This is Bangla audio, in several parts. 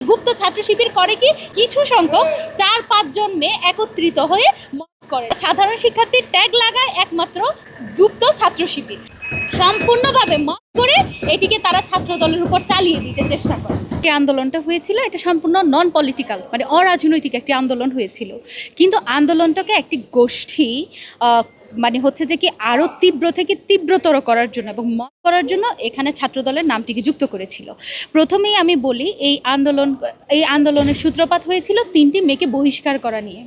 গুপ্ত ছাত্র শিবির করে কি কিছু সংখ্যক 4-5 জন মেয়ে একত্রিত হয়ে করে সাধারণ শিক্ষার্থীর ট্যাগ লাগায় একমাত্র গুপ্ত ছাত্র শিবির সম্পূর্ণভাবে মত করে এটিকে তারা ছাত্র দলের উপর চালিয়ে দিতে চেষ্টা করে। যে আন্দোলনটা হয়েছিল এটা সম্পূর্ণ নন পলিটিক্যাল মানে অরাজনৈতিক একটি আন্দোলন হয়েছিল, কিন্তু আন্দোলনটাকে একটি গোষ্ঠী মানে হচ্ছে যে কি আরও তীব্র থেকে তীব্রতর করার জন্য এবং মত করার জন্য এখানে ছাত্রদলের নামটিকে যুক্ত করেছিল। প্রথমেই আমি বলি এই আন্দোলনের সূত্রপাত হয়েছিল 3টি মেয়েকে বহিষ্কার করা নিয়ে।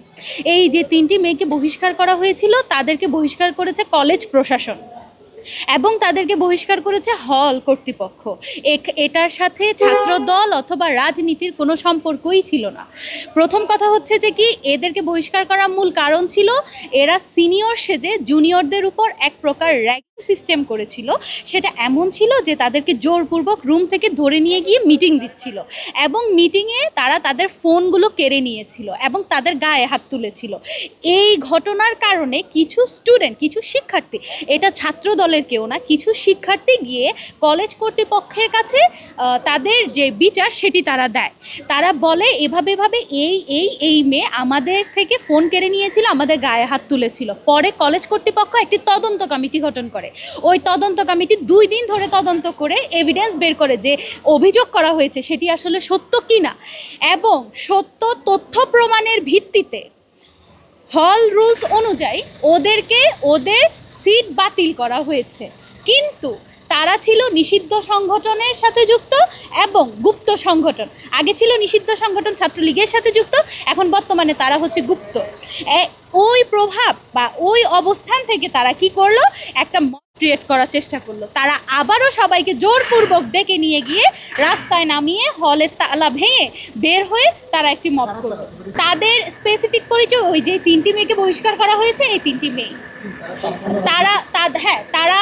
এই যে 3টি মেয়েকে বহিষ্কার করা হয়েছিল তাদেরকে বহিষ্কার করেছে কলেজ প্রশাসন এবং তাদেরকে বহিষ্কার করেছে হল কর্তৃপক্ষ। এটার সাথে ছাত্রদল অথবা রাজনীতির কোনো সম্পর্কই ছিল না। প্রথম কথা হচ্ছে যে কি এদেরকে বহিষ্কার করার মূল কারণ ছিল এরা সিনিয়র সেজে জুনিয়রদের উপর এক প্রকার র্যাগিং সিস্টেম করেছিল। সেটা এমন ছিল যে তাদেরকে জোরপূর্বক রুম থেকে ধরে নিয়ে গিয়ে মিটিং দিচ্ছিল এবং মিটিংয়ে তারা তাদের ফোনগুলো কেড়ে নিয়েছিল এবং তাদের গায়ে হাত তুলেছিল। এই ঘটনার কারণে কিছু স্টুডেন্ট কিছু শিক্ষার্থী, এটা ছাত্রদল কেউ না, কিছু শিক্ষার্থী গিয়ে কলেজ কর্তৃপক্ষের কাছে তাদের যে বিচার সেটি তারা দেয়। তারা বলে এভাবে এই মেয়ে আমাদের থেকে ফোন কেড়ে নিয়েছিল, আমাদের গায়ে হাত তুলেছিল। পরে কলেজ কর্তৃপক্ষ একটি তদন্ত কমিটি গঠন করে। ওই তদন্ত কমিটি 2 দিন ধরে তদন্ত করে এভিডেন্স বের করে যে অভিযোগ করা হয়েছে সেটি আসলে সত্য কিনা এবং সত্য তথ্য প্রমাণের ভিত্তিতে হল রুলস অনুযায়ী ওদের সিট বাতিল করা হয়েছে। কিন্তু তারা ছিল নিষিদ্ধ সংগঠনের সাথে যুক্ত এবং গুপ্ত সংগঠন। আগে ছিল নিষিদ্ধ সংগঠন ছাত্রলীগের সাথে যুক্ত, এখন বর্তমানে তারা হচ্ছে গুপ্ত। ওই প্রভাব বা ওই অবস্থান থেকে তারা কি করলো, একটা মব ক্রিয়েট করার চেষ্টা করলো। তারা আবারও সবাইকে জোরপূর্বক ডেকে নিয়ে গিয়ে রাস্তায় নামিয়ে হলের তালা ভেঙে বের হয়ে তারা একটি মব করলো। তাদের স্পেসিফিক পরিচয় ওই যে 3টি মেয়েকে বহিষ্কার করা হয়েছে, এই 3টি মেয়ে তারা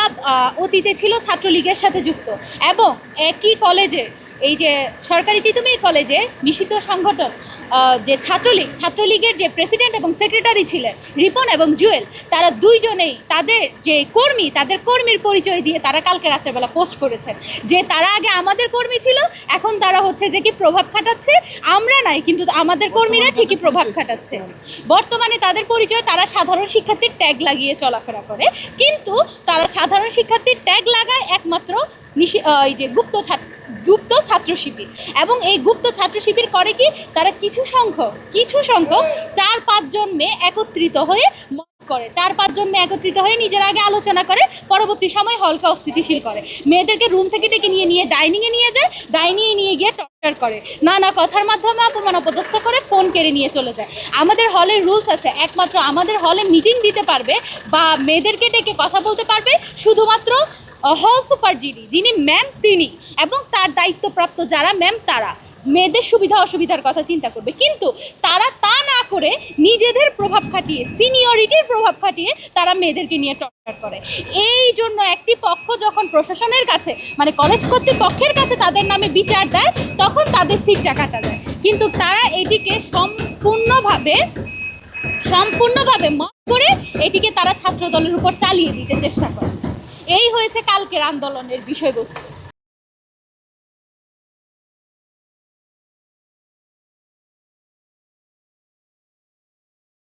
অতীতে ছিল ছাত্রলীগের সাথে যুক্ত এবং একই কলেজে এই যে সরকারি তিতুমির কলেজের নিষিদ্ধ সংগঠন যে ছাত্রলীগের যে প্রেসিডেন্ট এবং সেক্রেটারি ছিলেন রিপন এবং জুয়েল, তারা দুইজনেই তাদের যে তাদের কর্মীর পরিচয় দিয়ে তারা কালকে রাত্রেবেলা পোস্ট করেছেন যে তারা আগে আমাদের কর্মী ছিল, এখন তারা হচ্ছে যে কি প্রভাব খাটাচ্ছে, আমরা নাই কিন্তু আমাদের কর্মীরা ঠিকই প্রভাব খাটাচ্ছে। বর্তমানে তাদের পরিচয় তারা সাধারণ শিক্ষার্থীর ট্যাগ লাগিয়ে চলাফেরা করে, কিন্তু তারা সাধারণ শিক্ষার্থীর ট্যাগ লাগায় একমাত্র এই যে গুপ্ত ছাত্র শিবির। এবং এই গুপ্ত ছাত্র শিবির করে কি তারা কিছু সংখ্যক 4-5 জন মেয়ে একত্রিত হয়ে করে 4-5 জন মেয়ে একত্রিত হয়ে নিজের আগে আলোচনা করে, পরবর্তী সময় হলকে অস্থিতিশীল করে, মেয়েদেরকে রুম থেকে ডেকে নিয়ে ডাইনিংয়ে নিয়ে যায়, ডাইনিংয়ে নিয়ে গিয়ে টর্চার করে, নানা কথার মাধ্যমে অপমান অপদস্থ করে, ফোন কেড়ে নিয়ে চলে যায়। আমাদের হলের রুলস আছে, একমাত্র আমাদের হলে মিটিং দিতে পারবে বা মেয়েদেরকে ডেকে কথা বলতে পারবে শুধুমাত্র হল সুপার যিনি ম্যাম তিনি এবং তার দায়িত্বপ্রাপ্ত যারা ম্যাম তারা মেয়েদের সুবিধা অসুবিধার কথা চিন্তা করবে। কিন্তু তারা তা না করে নিজেদের প্রভাব খাটিয়ে সিনিয়রিটির প্রভাব খাটিয়ে তারা মেয়েদেরকে নিয়ে টর্চার করে। এই জন্য একটি পক্ষ যখন প্রশাসনের কাছে মানে কলেজ কর্তৃপক্ষের কাছে তাদের নামে বিচার দেয় তখন তাদের সিটটা কাটা যায়, কিন্তু তারা এটিকে সম্পূর্ণভাবে মত করে এটিকে তারা ছাত্রদলের উপর চালিয়ে দিতে চেষ্টা করে। এই হয়েছে কালকের আন্দোলনের বিষয়বস্তু।